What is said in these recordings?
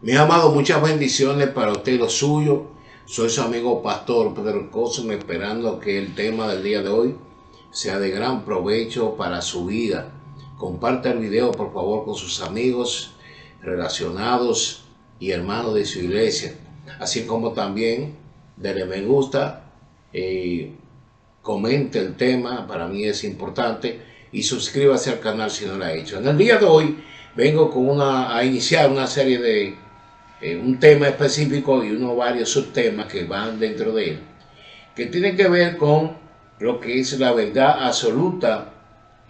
Mi amado, muchas bendiciones para usted y lo suyo. Soy su amigo Pastor Pedro Cosme, esperando que el tema del día de hoy sea de gran provecho para su vida. Comparte el video, por favor, con sus amigos relacionados y hermanos de su iglesia. Así como también dele me gusta, comente el tema, para mí es importante, y suscríbase al canal si no lo ha hecho. En el día de hoy vengo a iniciar una serie de un tema específico y varios subtemas que van dentro de él, que tienen que ver con lo que es la verdad absoluta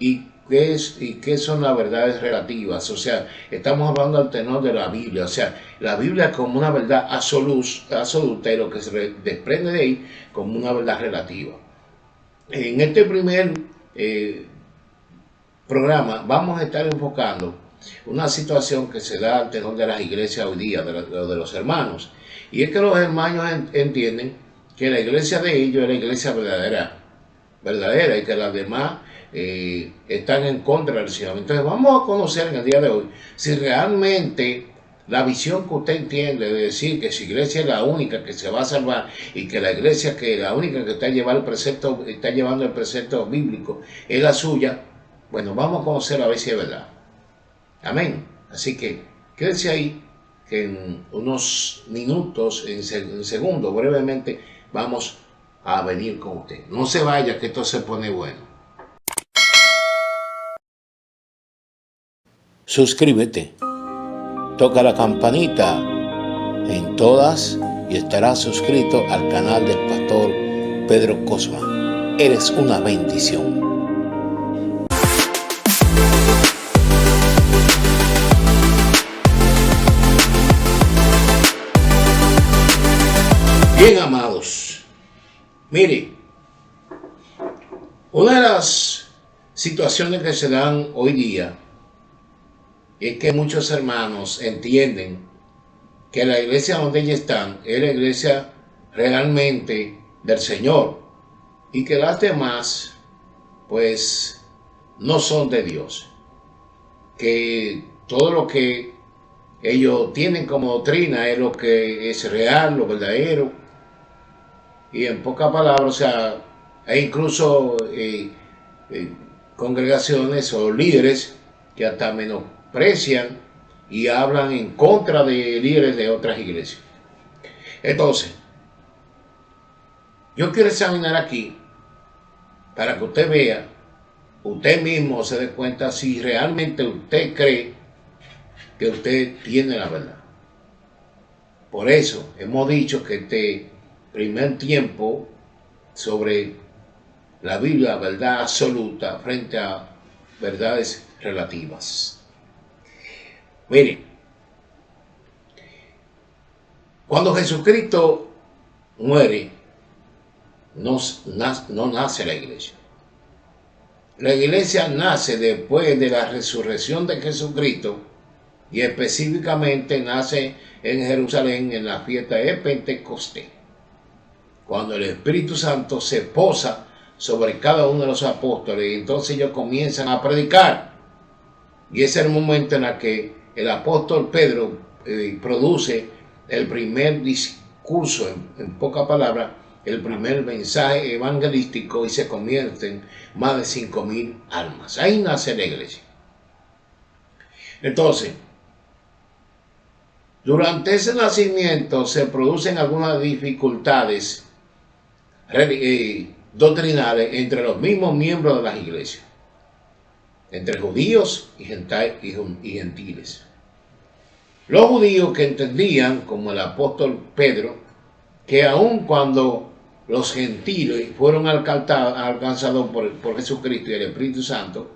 y qué son las verdades relativas. O sea, estamos hablando al tenor de la Biblia, o sea, la Biblia como una verdad absoluta y lo que se desprende de ahí como una verdad relativa. En este primer programa vamos a estar enfocando una situación que se da al tenor de las iglesias hoy día, de los hermanos, y es que los hermanos entienden que la iglesia de ellos es la iglesia verdadera y que las demás están en contra del Señor. Entonces vamos a conocer en el día de hoy si realmente la visión que usted entiende de decir que su iglesia es la única que se va a salvar y que la iglesia que la única que está llevando el precepto bíblico es la suya. Bueno, vamos a conocer a ver si es verdad. Amén. Así que quédese ahí, que en unos minutos, en segundos, brevemente, vamos a venir con usted. No se vaya, que esto se pone bueno. Suscríbete, toca la campanita en todas y estarás suscrito al canal del Pastor Pedro Cosma. Eres una bendición. Bien, amados, mire, una de las situaciones que se dan hoy día es que muchos hermanos entienden que la iglesia donde ellos están es la iglesia realmente del Señor y que las demás pues no son de Dios, que todo lo que ellos tienen como doctrina es lo que es real, lo verdadero. Y en pocas palabras, o sea, hay incluso congregaciones o líderes que hasta menosprecian y hablan en contra de líderes de otras iglesias. Entonces, yo quiero examinar aquí para que usted vea, usted mismo se dé cuenta si realmente usted cree que usted tiene la verdad. Por eso hemos dicho que este primer tiempo sobre la Biblia, verdad absoluta frente a verdades relativas. Mire, cuando Jesucristo muere, no nace la iglesia. La iglesia nace después de la resurrección de Jesucristo y específicamente nace en Jerusalén en la fiesta de Pentecostés, cuando el Espíritu Santo se posa sobre cada uno de los apóstoles y entonces ellos comienzan a predicar. Y ese es el momento en el que el apóstol Pedro produce el primer discurso, en pocas palabras, el primer mensaje evangelístico, y se convierten más de 5,000 almas. Ahí nace la iglesia. Entonces, durante ese nacimiento se producen algunas dificultades doctrinales entre los mismos miembros de las iglesias, entre judíos y gentiles. Los judíos que entendían, como el apóstol Pedro, que aun cuando los gentiles fueron alcanzados por Jesucristo y el Espíritu Santo,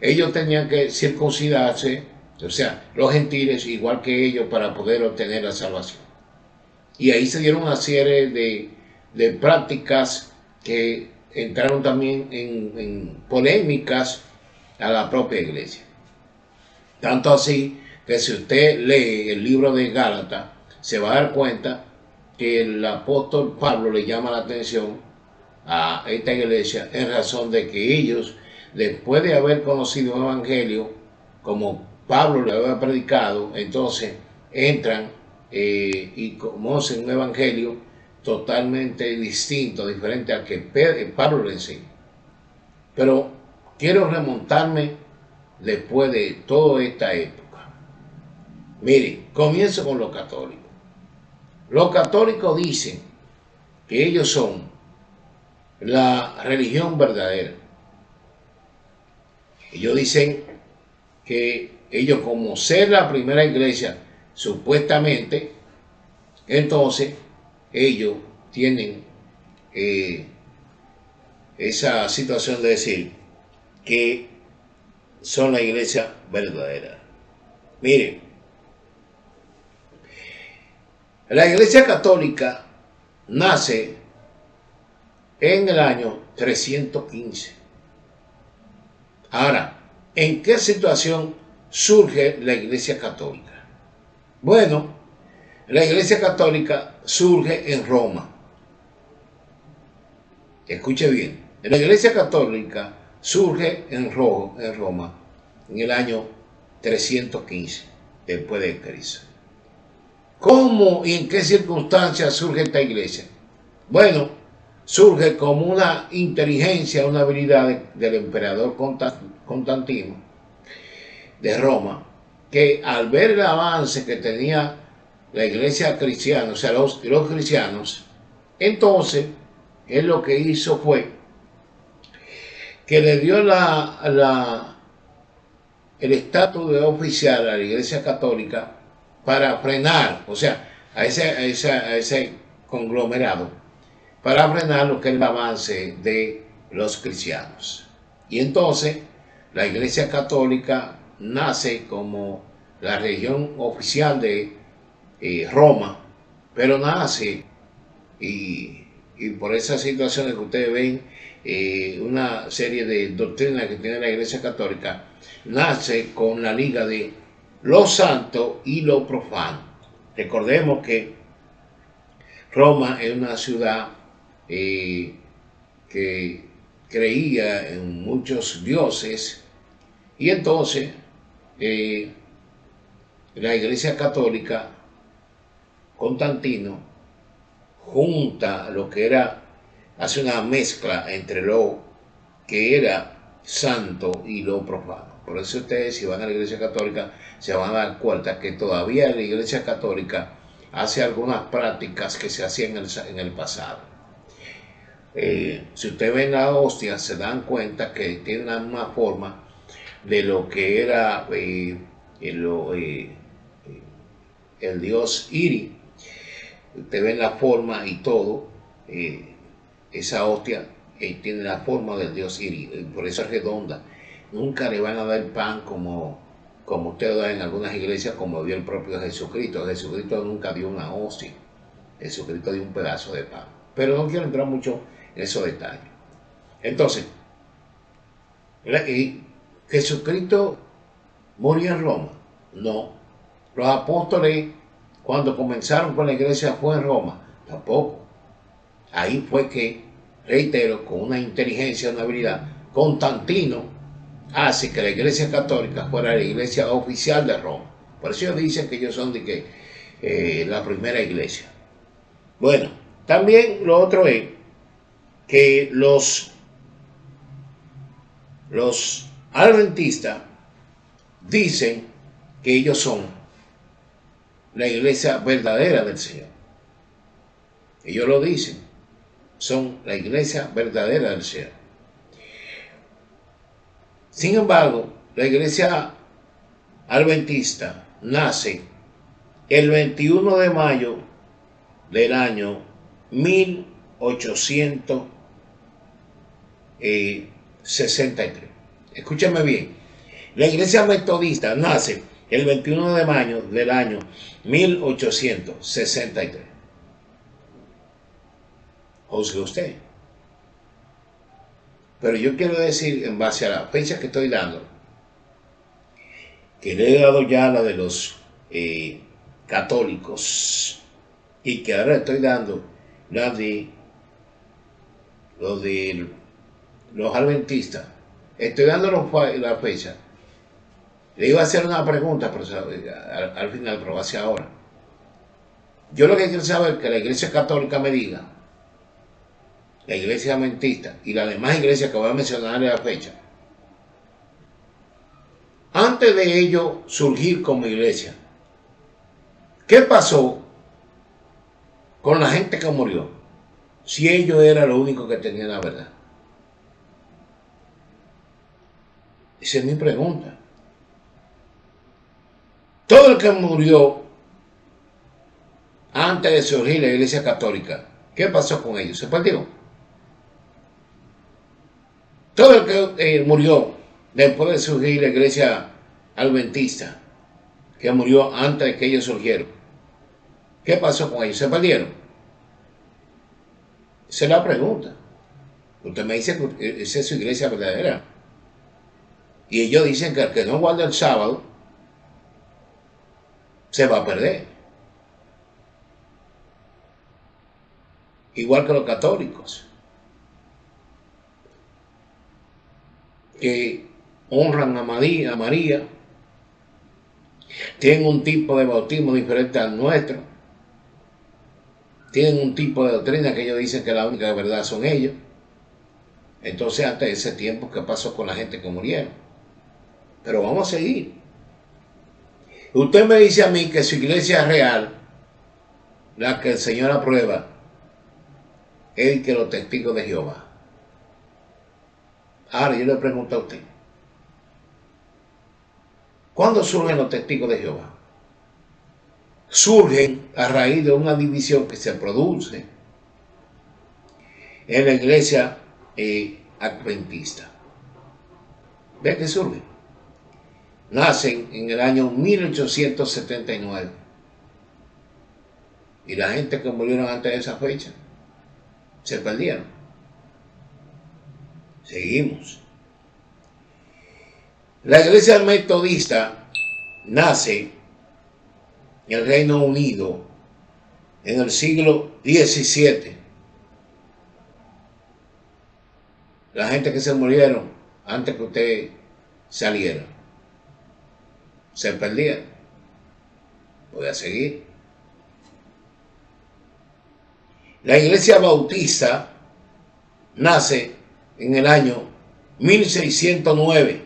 ellos tenían que circuncidarse, o sea, los gentiles igual que ellos, para poder obtener la salvación. Y ahí se dieron una serie de prácticas que entraron también en polémicas a la propia iglesia. Tanto así que si usted lee el libro de Gálatas, se va a dar cuenta que el apóstol Pablo le llama la atención a esta iglesia en razón de que ellos, después de haber conocido un evangelio como Pablo le había predicado, entonces entran y conocen un evangelio totalmente distinto, diferente al que Pablo le enseña. Pero quiero remontarme después de toda esta época. Mire, comienzo con los católicos. Los católicos dicen que ellos son la religión verdadera. Ellos dicen que ellos, como ser la primera iglesia, supuestamente, entonces ellos tienen esa situación de decir que son la iglesia verdadera. Miren, la iglesia católica nace en el año 315. Ahora, ¿en qué situación surge la iglesia católica? Bueno, la iglesia católica surge en Roma. Escuche bien, la iglesia católica surge en Roma en el año 315 después de Cristo. ¿Cómo y en qué circunstancias surge esta iglesia? Bueno, surge como una inteligencia, una habilidad del emperador Constantino de Roma, que al ver el avance que tenía la iglesia cristiana, o sea, los cristianos, entonces él lo que hizo fue que le dio el estatus de oficial a la iglesia católica para frenar, o sea, a ese conglomerado, para frenar lo que es el avance de los cristianos. Y entonces la iglesia católica nace como la religión oficial de Roma, pero nace y por esas situaciones que ustedes ven, una serie de doctrinas que tiene la iglesia católica, nace con la liga de lo santo y lo profano. Recordemos que Roma es una ciudad que creía en muchos dioses, y entonces la iglesia católica, Constantino, junta lo que era, hace una mezcla entre lo que era santo y lo profano. Por eso ustedes, si van a la iglesia católica, se van a dar cuenta que todavía la iglesia católica hace algunas prácticas que se hacían en el pasado. Si ustedes ven la hostia, se dan cuenta que tiene una forma de lo que era el dios Iri. Ustedes ven la forma y todo, esa hostia tiene la forma del dios Iri, por eso es redonda. Nunca le van a dar pan como usted da en algunas iglesias, como dio el propio Jesucristo. Jesucristo nunca dio una hostia, Jesucristo dio un pedazo de pan. Pero no quiero entrar mucho en esos detalles. Entonces, ¿Jesucristo murió en Roma? No. Los apóstoles, cuando comenzaron con la iglesia, fue en Roma. Tampoco. Ahí fue que, reitero, con una inteligencia, una habilidad, Constantino hace que la iglesia católica fuera la iglesia oficial de Roma. Por eso ellos dicen que ellos son la primera iglesia. Bueno, también lo otro es que los adventistas dicen que ellos son la iglesia verdadera del Señor. Ellos lo dicen, son la iglesia verdadera del Señor. Sin embargo, la iglesia adventista nace el 21 de mayo del año 1863. Escúchame bien, la iglesia metodista nace el 21 de mayo del año 1863. Juzgue usted. Pero yo quiero decir, en base a la fecha que estoy dando, que le he dado ya la de los católicos, y que ahora estoy dando la de los adventistas. Estoy dando la fecha Le iba a hacer una pregunta, pero al final, pero va hacia ahora. Yo lo que quiero saber es que la Iglesia Católica me diga, la Iglesia Adventista y las demás iglesias que voy a mencionar en la fecha, antes de ellos surgir como iglesia, ¿qué pasó con la gente que murió? Si ellos eran los únicos que tenían la verdad. Esa es mi pregunta. Todo el que murió antes de surgir la Iglesia Católica, ¿qué pasó con ellos? ¿Se perdió? Todo el que murió después de surgir la Iglesia Adventista, que murió antes de que ellos surgieron, ¿qué pasó con ellos? ¿Se perdieron? Esa es la pregunta. Usted me dice que esa es su iglesia verdadera. Y ellos dicen que el que no guarda el sábado se va a perder. Igual que los católicos, que honran a María, tienen un tipo de bautismo diferente al nuestro, tienen un tipo de doctrina que ellos dicen que la única verdad son ellos. Entonces, hasta ese tiempo, ¿qué pasó con la gente que murieron? Pero vamos a seguir. Usted me dice a mí que su iglesia es real, la que el Señor aprueba, es que los testigos de Jehová. Ahora yo le pregunto a usted, ¿cuándo surgen los testigos de Jehová? Surgen a raíz de una división que se produce en la iglesia adventista. ¿Ve que surgen? Nacen en el año 1879. Y la gente que murieron antes de esa fecha se perdieron. Seguimos. La iglesia metodista nace en el Reino Unido en el siglo XVII. La gente que se murieron antes que usted saliera se perdieron. Voy a seguir. La iglesia bautista nace en el año 1609.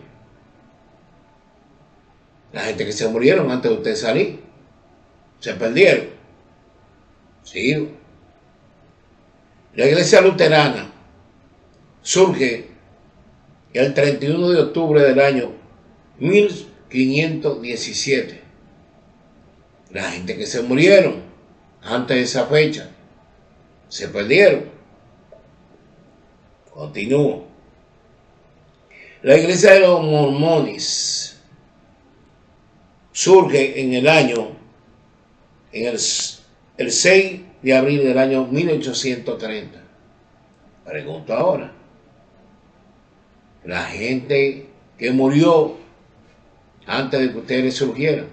La gente que se murieron antes de usted salir se perdieron. Sí. La iglesia luterana surge el 31 de octubre del año 1517. La gente que se murieron antes de esa fecha se perdieron. Continúo. La iglesia de los mormones surge en el año, el 6 de abril del año 1830. Pregunto ahora, la gente que murió antes de que ustedes surgieran,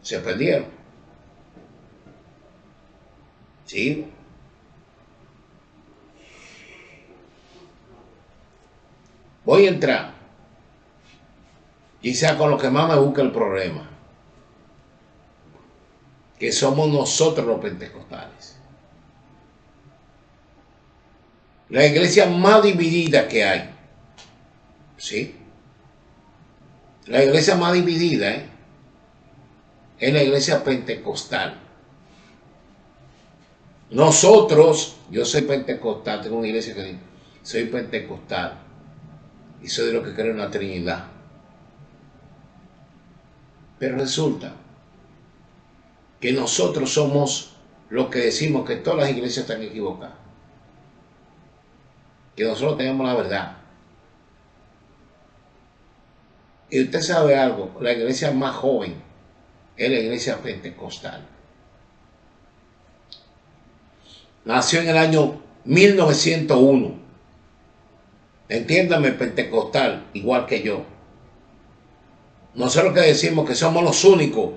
se perdieron. ¿Sí? Voy a entrar, quizá con lo que más me busca el problema, que somos nosotros los pentecostales. La iglesia más dividida que hay, ¿sí? La iglesia más dividida es la iglesia pentecostal. Nosotros, yo soy pentecostal, tengo una iglesia que soy pentecostal y soy de los que creen en la Trinidad. Pero resulta que nosotros somos los que decimos que todas las iglesias están equivocadas, que nosotros tenemos la verdad. Y usted sabe algo, la iglesia más joven es la iglesia pentecostal. Nació en el año 1901. Entiéndame, pentecostal, igual que yo. Nosotros que decimos que somos los únicos.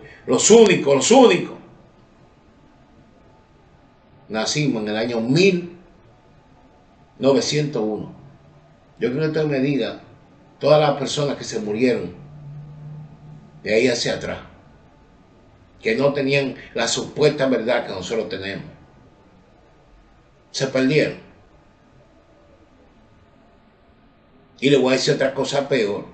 Nacimos en el año 1901. Yo quiero que usted me diga, todas las personas que se murieron de ahí hacia atrás, que no tenían la supuesta verdad que nosotros tenemos. Se perdieron. Y le voy a decir otra cosa peor,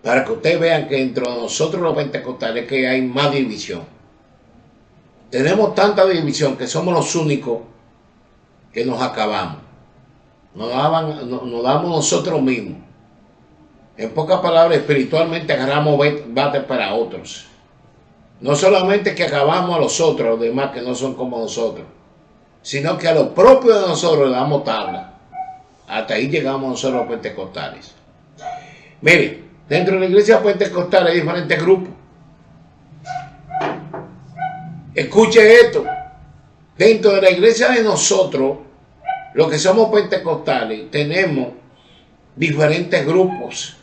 para que ustedes vean que entre nosotros los pentecostales que hay más división. Tenemos tanta división que somos los únicos que nos acabamos. Nos damos nosotros mismos. En pocas palabras, espiritualmente agarramos bate para otros. No solamente que acabamos a los otros, los demás que no son como nosotros, sino que a los propios de nosotros le damos tabla. Hasta ahí llegamos nosotros los pentecostales. Miren, dentro de la iglesia pentecostal hay diferentes grupos. Escuche esto. Dentro de la iglesia de nosotros, los que somos pentecostales, tenemos diferentes grupos.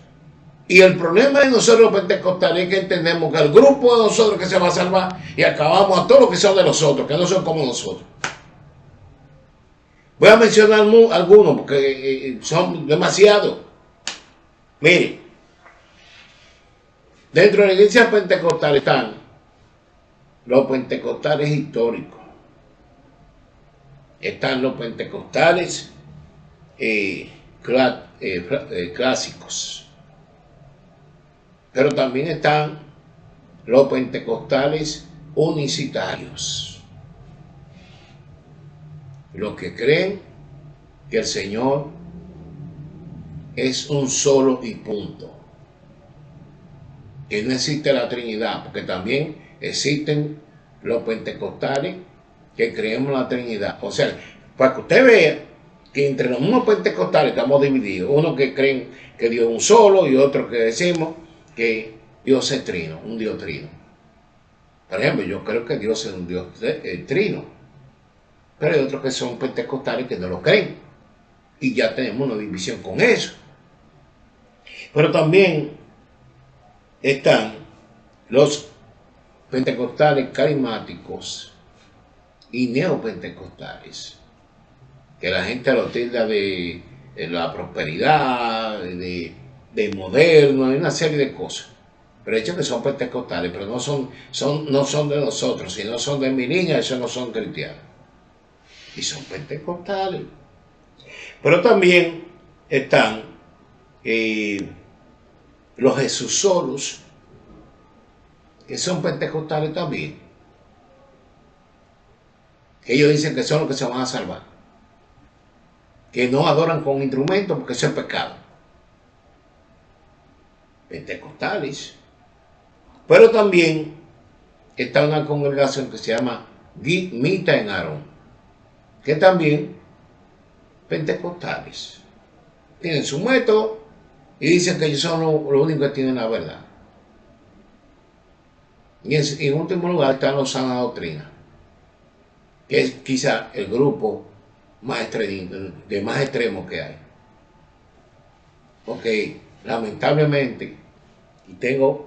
Y el problema de nosotros los pentecostales es que entendemos que el grupo de nosotros que se va a salvar y acabamos a todos los que son de nosotros, que no son como nosotros. Voy a mencionar algunos porque son demasiados. Miren, dentro de la iglesia pentecostal están los pentecostales históricos. Están los pentecostales clásicos. Pero también están los pentecostales unicitarios. Los que creen que el Señor es un solo y punto. Que no existe la Trinidad, porque también existen los pentecostales que creemos en la Trinidad. O sea, para que usted vea que entre los mismos pentecostales estamos divididos. Unos que creen que Dios es un solo y otros que decimos que Dios es trino, un Dios trino. Por ejemplo, yo creo que Dios es un Dios trino. Pero hay otros que son pentecostales que no lo creen. Y ya tenemos una división con eso. Pero también están los pentecostales carismáticos y neopentecostales, que la gente lo tilda de la prosperidad, de moderno, de una serie de cosas. Pero de hecho que son pentecostales, pero no son de nosotros, sino son de mi niña, esos no son cristianos. Y son pentecostales. Pero también están los Jesús solos, que son pentecostales también. Ellos dicen que son los que se van a salvar. Que no adoran con instrumentos porque eso es pecado. Pentecostales. Pero también está una congregación que se llama Mita en Aarón, que también pentecostales. Tienen su método y dicen que ellos son los únicos que tienen la verdad. Y en último lugar están los sana doctrina, que es quizá el grupo más extremo que hay. Porque lamentablemente, y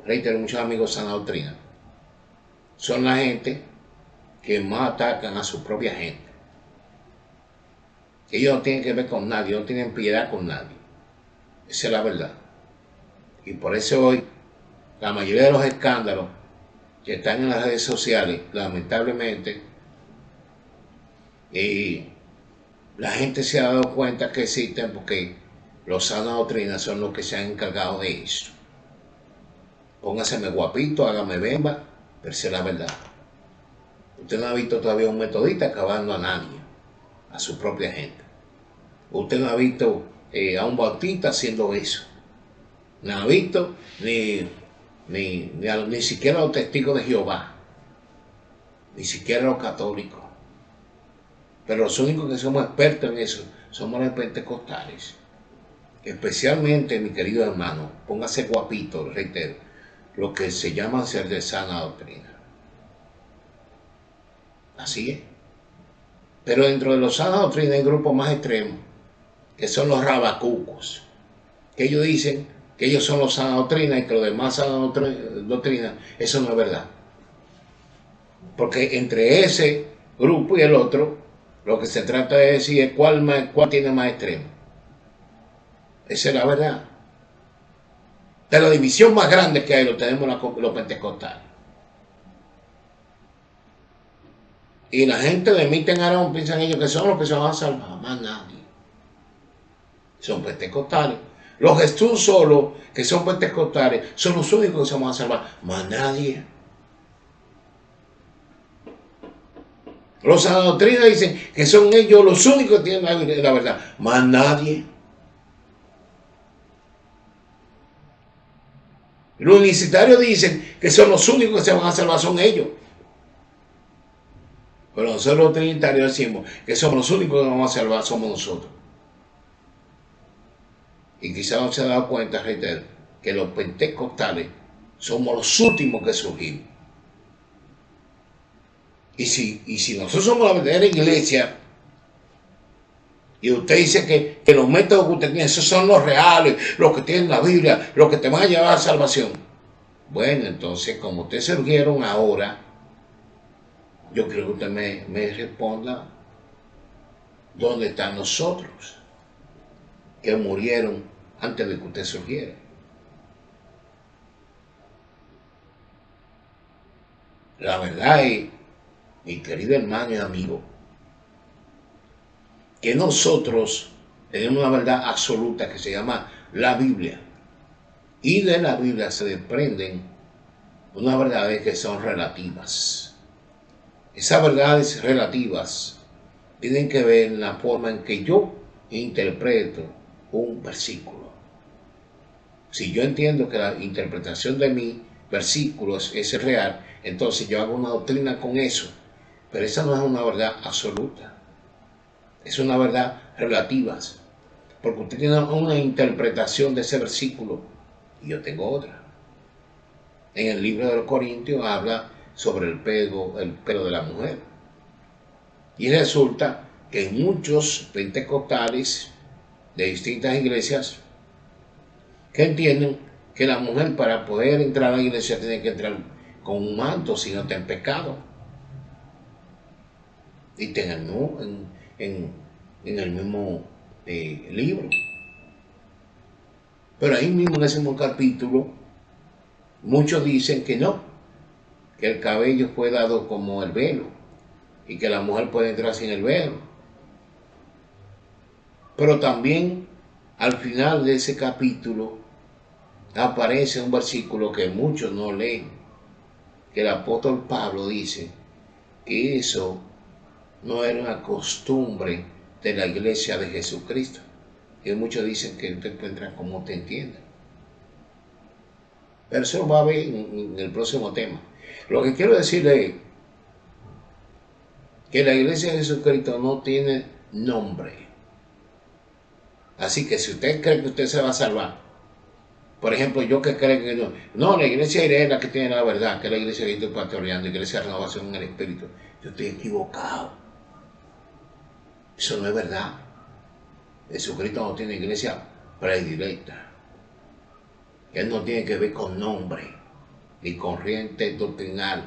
reitero, muchos amigos sana doctrina, son la gente que más atacan a su propia gente. Ellos no tienen que ver con nadie, no tienen piedad con nadie. Esa es la verdad. Y por eso hoy, la mayoría de los escándalos que están en las redes sociales, lamentablemente, la gente se ha dado cuenta que existen porque los sanos doctrinas son los que se han encargado de eso. Póngaseme guapito, hágame bemba, pero esa es la verdad. Usted no ha visto todavía un metodista acabando a nadie, a su propia gente. Usted no ha visto a un bautista haciendo eso. No ha visto ni siquiera a los testigos de Jehová, ni siquiera a los católicos. Pero los únicos que somos expertos en eso somos los pentecostales. Especialmente, mi querido hermano, póngase guapito, reitero, lo que se llama ser de sana doctrina. Así es. Pero dentro de los sana doctrina hay grupos más extremos, que son los rabacucos, que ellos dicen que ellos son los sana doctrina y que los demás sana doctrina, eso no es verdad. Porque entre ese grupo y el otro, lo que se trata de decir es cuál tiene más extremo. Esa es la verdad. de la división más grande que hay, lo tenemos los pentecostales. Y la gente de Mitten Aarón piensan ellos que son los que se van a salvar, más nadie. Son pentecostales. Los Jesús solo, que son pentecostales, son los únicos que se van a salvar, más nadie. Los sanadoctrinas dicen que son ellos los únicos que tienen la verdad, más nadie. Los unicitarios dicen que son los únicos que se van a salvar, son ellos. Pero nosotros los trinitarios decimos que somos los únicos que vamos a salvar, somos nosotros. Y quizás no se ha dado cuenta, reitero, que los pentecostales somos los últimos que surgimos. Y si nosotros somos la verdadera iglesia, y usted dice que los métodos que usted tiene, esos son los reales, los que tienen la Biblia, los que te van a llevar a la salvación. Bueno, entonces, como ustedes surgieron ahora, yo creo que usted me responda dónde están nosotros que murieron antes de que usted surgiera. La verdad es, mi querido hermano y amigo, que nosotros tenemos una verdad absoluta que se llama la Biblia. Y de la Biblia se desprenden unas verdades que son relativas. Esas verdades relativas tienen que ver en la forma en que yo interpreto un versículo. Si yo entiendo que la interpretación de mi versículo es real, entonces yo hago una doctrina con eso. Pero esa no es una verdad absoluta. Es una verdad relativa. Porque usted tiene una interpretación de ese versículo y yo tengo otra. En el libro de los Corintios habla sobre el pelo de la mujer. Y resulta que muchos pentecostales de distintas iglesias que entienden que la mujer para poder entrar a la iglesia tiene que entrar con un manto, si no está en pecado. Y está en el mismo libro. Pero ahí mismo en ese mismo capítulo, muchos dicen que no, que el cabello fue dado como el velo y que la mujer puede entrar sin el velo. Pero también al final de ese capítulo aparece un versículo que muchos no leen, que el apóstol Pablo dice que eso no era una costumbre de la iglesia de Jesucristo. Y muchos dicen que usted encuentra como usted entiende. Pero eso lo va a ver en el próximo tema. Lo que quiero decirle es que la iglesia de Jesucristo no tiene nombre. Así que si usted cree que usted se va a salvar, por ejemplo, yo que creo que no, la iglesia es la que tiene la verdad, que es la iglesia que estoy pastoreando, la iglesia de renovación en el espíritu, yo estoy equivocado. Eso no es verdad. Jesucristo no tiene iglesia predilecta. Él no tiene que ver con nombre, ni corriente doctrinal.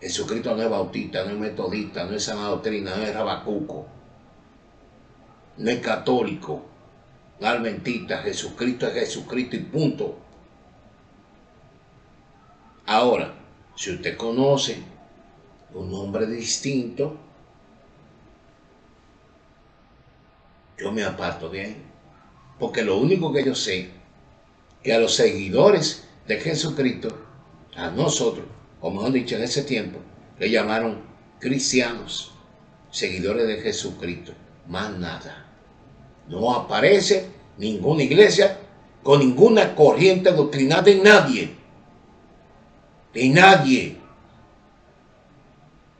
Jesucristo no es bautista, no es metodista, no es sana doctrina, no es rabacuco, no es católico, no es adventista. Jesucristo es Jesucristo y punto. Ahora, si usted conoce un nombre distinto, yo me aparto de ahí. Porque lo único que yo sé, que a los seguidores de Jesucristo, a nosotros, o mejor dicho, en ese tiempo, le llamaron cristianos, seguidores de Jesucristo, más nada. No aparece ninguna iglesia con ninguna corriente doctrinal de nadie. De nadie.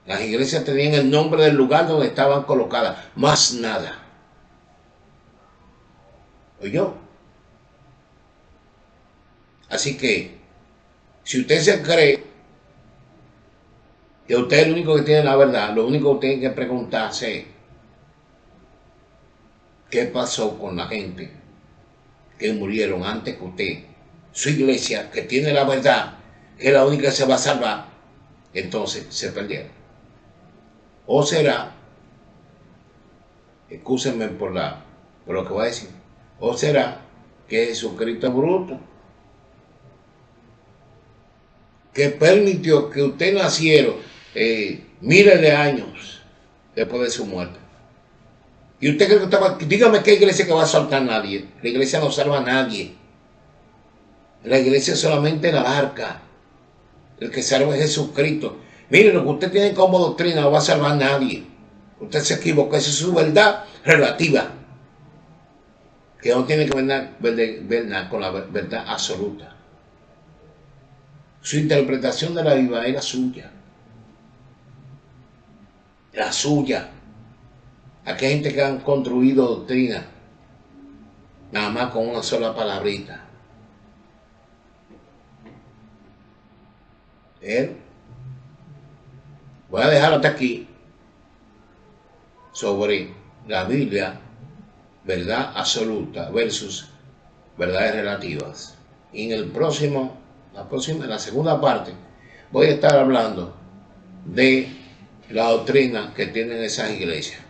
Las iglesias tenían el nombre del lugar donde estaban colocadas, más nada. ¿Oyó? Así que, si usted se cree que usted es el único que tiene la verdad, lo único que usted tiene que preguntarse es, ¿qué pasó con la gente que murieron antes que usted? Su iglesia, que tiene la verdad, que es la única que se va a salvar, entonces se perdieron. O será, excúsenme por lo que voy a decir, o será que Jesucristo es bruto que permitió que usted naciera miles de años después de su muerte. Y usted cree que estaba, dígame qué iglesia que va a saltar a nadie. La iglesia no salva a nadie. La iglesia es solamente la barca. El que salva es Jesucristo. Mire, lo que usted tiene como doctrina no va a salvar a nadie. Usted se equivoca, esa es su verdad relativa. Que no tiene que ver nada con la verdad absoluta. Su interpretación de la Biblia es la suya. La suya. Aquí hay gente que han construido doctrina nada más con una sola palabrita. Voy a dejar hasta aquí sobre la Biblia, verdad absoluta versus verdades relativas. Y en la segunda parte, voy a estar hablando de la doctrina que tienen esas iglesias,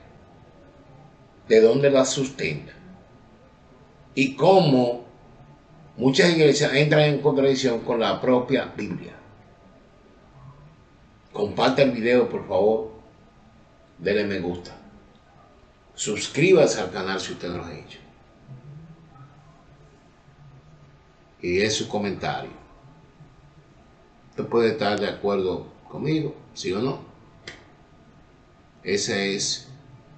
de dónde las sustentan y cómo muchas iglesias entran en contradicción con la propia Biblia. Comparte el video, por favor, denle me gusta, suscríbase al canal si usted no lo ha hecho y dé su comentario. Usted puede estar de acuerdo conmigo, sí o no. Ese es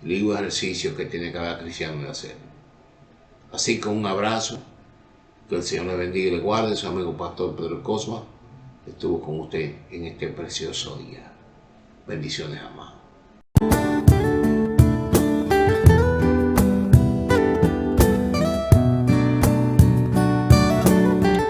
el único ejercicio que tiene cada cristiano de hacer. Así que un abrazo, que el Señor le bendiga y le guarde. Su amigo Pastor Pedro Cosma estuvo con usted en este precioso día. Bendiciones, amados.